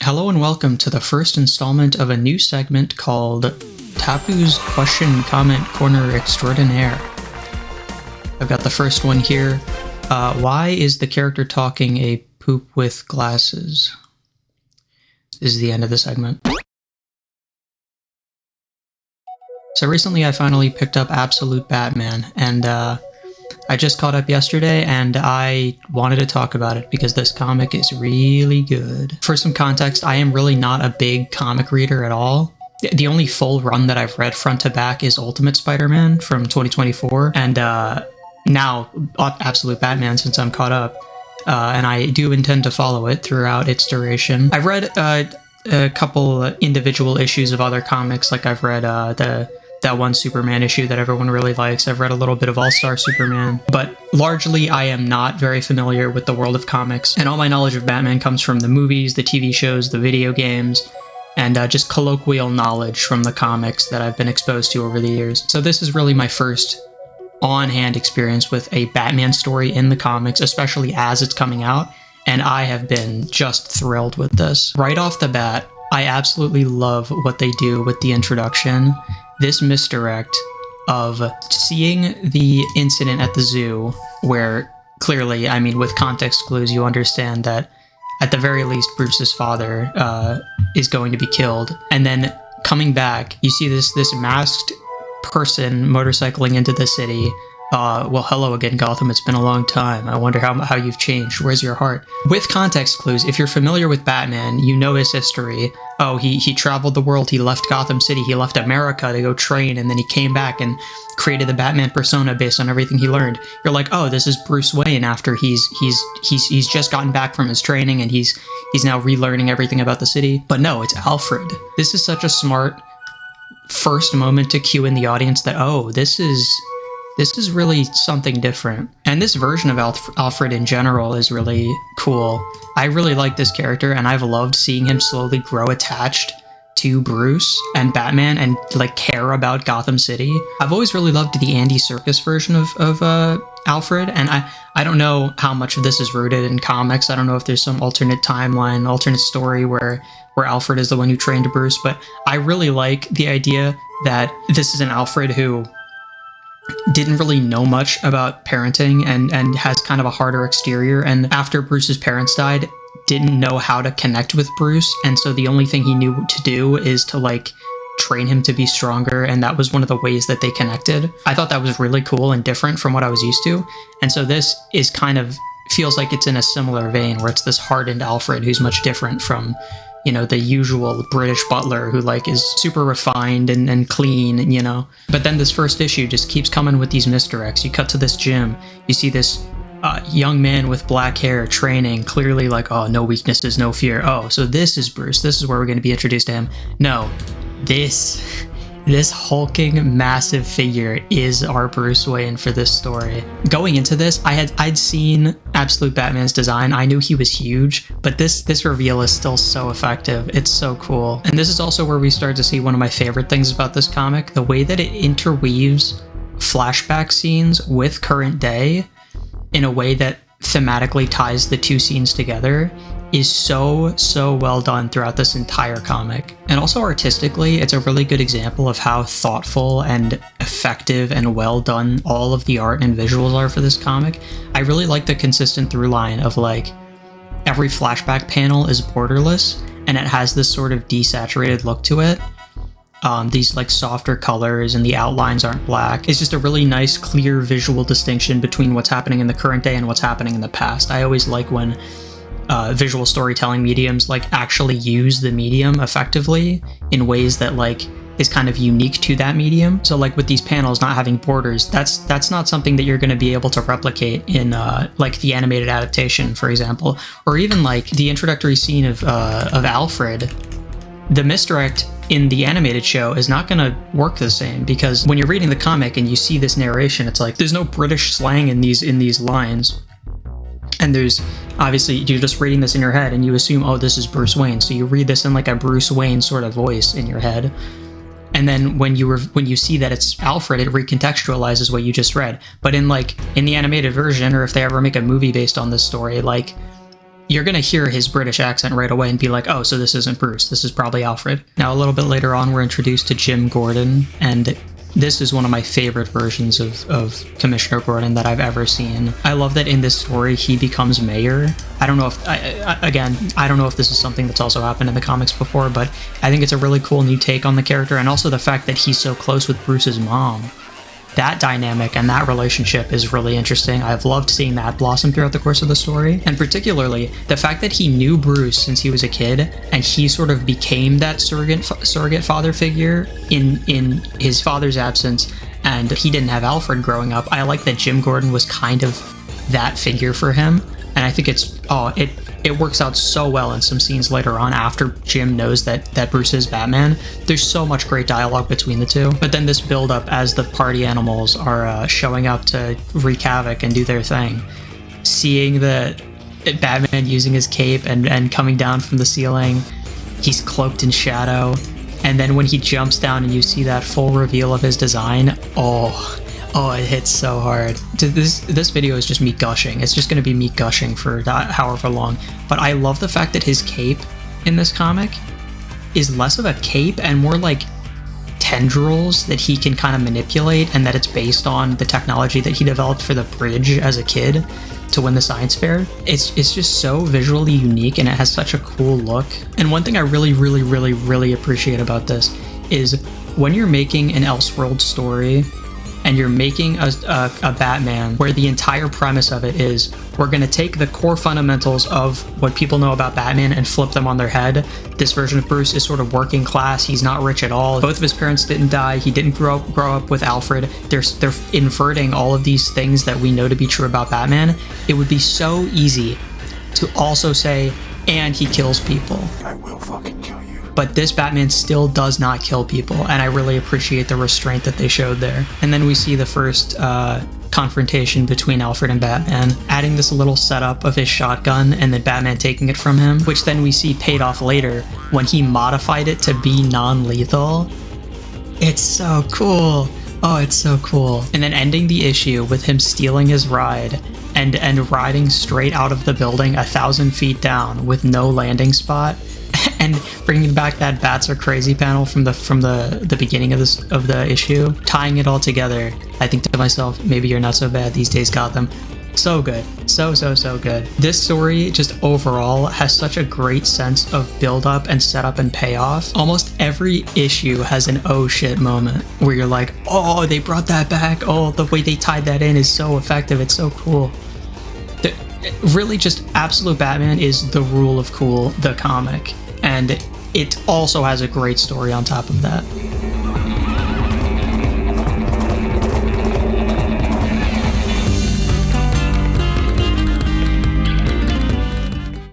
Hello and welcome to the first installment of a new segment called Tapu's Question Comment Corner Extraordinaire. I've got the first one here. Why is the character talking a poop with glasses? This is the end of the segment. So recently I finally picked up Absolute Batman, and I just caught up yesterday, and I wanted to talk about it because this comic is really good. For some context, I am really not a big comic reader at all. The only full run that I've read front to back is Ultimate Spider-Man from 2024, and now Absolute Batman since I'm caught up, and I do intend to follow it throughout its duration. I've read a couple individual issues of other comics, like I've read that one Superman issue that everyone really likes. I've read a little bit of All-Star Superman, but largely I am not very familiar with the world of comics, and all my knowledge of Batman comes from the movies, the TV shows, the video games, and just colloquial knowledge from the comics that I've been exposed to over the years. So this is really my first on-hand experience with a Batman story in the comics, especially as it's coming out, and I have been just thrilled with this. Right off the bat, I absolutely love what they do with the introduction. This misdirect of seeing the incident at the zoo, where clearly, I mean, with context clues, you understand that at the very least, Bruce's father is going to be killed. And then coming back, you see this masked person motorcycling into the city. Well, hello again, Gotham. It's been a long time. I wonder how you've changed. Where's your heart? With context clues, if you're familiar with Batman, you know his history. Oh, he traveled the world. He left Gotham City. He left America to go train, and then he came back and created the Batman persona based on everything he learned. You're like, oh, this is Bruce Wayne after he's just gotten back from his training, and he's now relearning everything about the city. But no, it's Alfred. This is such a smart first moment to cue in the audience that, oh, this is really something different. And this version of Alfred in general is really cool. I really like this character, and I've loved seeing him slowly grow attached to Bruce and Batman and like care about Gotham City. I've always really loved the Andy Serkis version of Alfred, and I don't know how much of this is rooted in comics. I don't know if there's some alternate timeline, alternate story where Alfred is the one who trained Bruce, but I really like the idea that this is an Alfred who didn't really know much about parenting and has kind of a harder exterior, and after Bruce's parents died, didn't know how to connect with Bruce, and so the only thing he knew to do is to like train him to be stronger, and that was one of the ways that they connected. I thought that was really cool and different from what I was used to, and so this is kind of feels like it's in a similar vein where it's this hardened Alfred who's much different from, you know, the usual British butler who like is super refined and clean, you know. But then this first issue just keeps coming with these misdirects. You cut to this gym, you see this young man with black hair training, clearly like, oh, no weaknesses, no fear. Oh, so this is Bruce. This is where we're going to be introduced to him. No, this hulking massive figure is our Bruce Wayne for this story. Going into this, I'd seen Absolute Batman's design. I knew he was huge, but this reveal is still so effective. It's so cool. And this is also where we start to see one of my favorite things about this comic, the way that it interweaves flashback scenes with current day in a way that thematically ties the two scenes together is so well done throughout this entire comic. And also artistically, it's a really good example of how thoughtful and effective and well done all of the art and visuals are for this comic. I really like the consistent through line of like every flashback panel is borderless and it has this sort of desaturated look to it. These like softer colors and the outlines aren't black. It's just a really nice, clear visual distinction between what's happening in the current day and what's happening in the past. I always like when visual storytelling mediums like actually use the medium effectively in ways that like is kind of unique to that medium. So like with these panels not having borders, that's not something that you're going to be able to replicate in like the animated adaptation, for example, or even like the introductory scene of Alfred. The misdirect in the animated show is not going to work the same, because when you're reading the comic and you see this narration, it's like there's no British slang in these lines. And there's obviously, you're just reading this in your head and you assume, oh, this is Bruce Wayne. So you read this in like a Bruce Wayne sort of voice in your head. And then when you see that it's Alfred, it recontextualizes what you just read. But in the animated version, or if they ever make a movie based on this story, like you're going to hear his British accent right away and be like, oh, so this isn't Bruce. This is probably Alfred. Now, a little bit later on, we're introduced to Jim Gordon, and this is one of my favorite versions of Commissioner Gordon that I've ever seen. I love that in this story, he becomes mayor. I don't know if, again, I don't know if this is something that's also happened in the comics before, but I think it's a really cool new take on the character, and also the fact that he's so close with Bruce's mom. That dynamic and that relationship is really interesting. I've loved seeing that blossom throughout the course of the story. And particularly, the fact that he knew Bruce since he was a kid, and he sort of became that surrogate father figure in his father's absence, and he didn't have Alfred growing up. I like that Jim Gordon was kind of that figure for him. And I think it works out so well in some scenes later on after Jim knows that Bruce is Batman. There's so much great dialogue between the two. But then this build up as the party animals are showing up to wreak havoc and do their thing. Seeing the Batman using his cape and coming down from the ceiling, he's cloaked in shadow. And then when he jumps down and you see that full reveal of his design, oh, it hits so hard. This video is just me gushing. It's just going to be me gushing for however long. But I love the fact that his cape in this comic is less of a cape and more like tendrils that he can kind of manipulate, and that it's based on the technology that he developed for the bridge as a kid to win the science fair. It's just so visually unique, and it has such a cool look. And one thing I really appreciate about this is when you're making an Elseworld story, and you're making a Batman where the entire premise of it is we're going to take the core fundamentals of what people know about Batman and flip them on their head. This version of Bruce is sort of working class. He's not rich at all. Both of his parents didn't die. He didn't grow up with Alfred. They're inverting all of these things that we know to be true about Batman. It would be so easy to also say, and he kills people. I will fucking kill you. But this Batman still does not kill people, and I really appreciate the restraint that they showed there. And then we see the first confrontation between Alfred and Batman, adding this little setup of his shotgun and then Batman taking it from him, which then we see paid off later when he modified it to be non-lethal. It's so cool. Oh, it's so cool. And then ending the issue with him stealing his ride and riding straight out of the building 1,000 feet down with no landing spot. And bringing back that "Bats are crazy" panel from the beginning of the issue, tying it all together. I think to myself, maybe you're not so bad these days, Gotham. So good, so good. This story just overall has such a great sense of build up and setup and payoff. Almost every issue has an oh shit moment where you're like, oh, they brought that back. Oh, the way they tied that in is so effective. It's so cool. Really, just Absolute Batman is the rule of cool, the comic. And it also has a great story on top of that.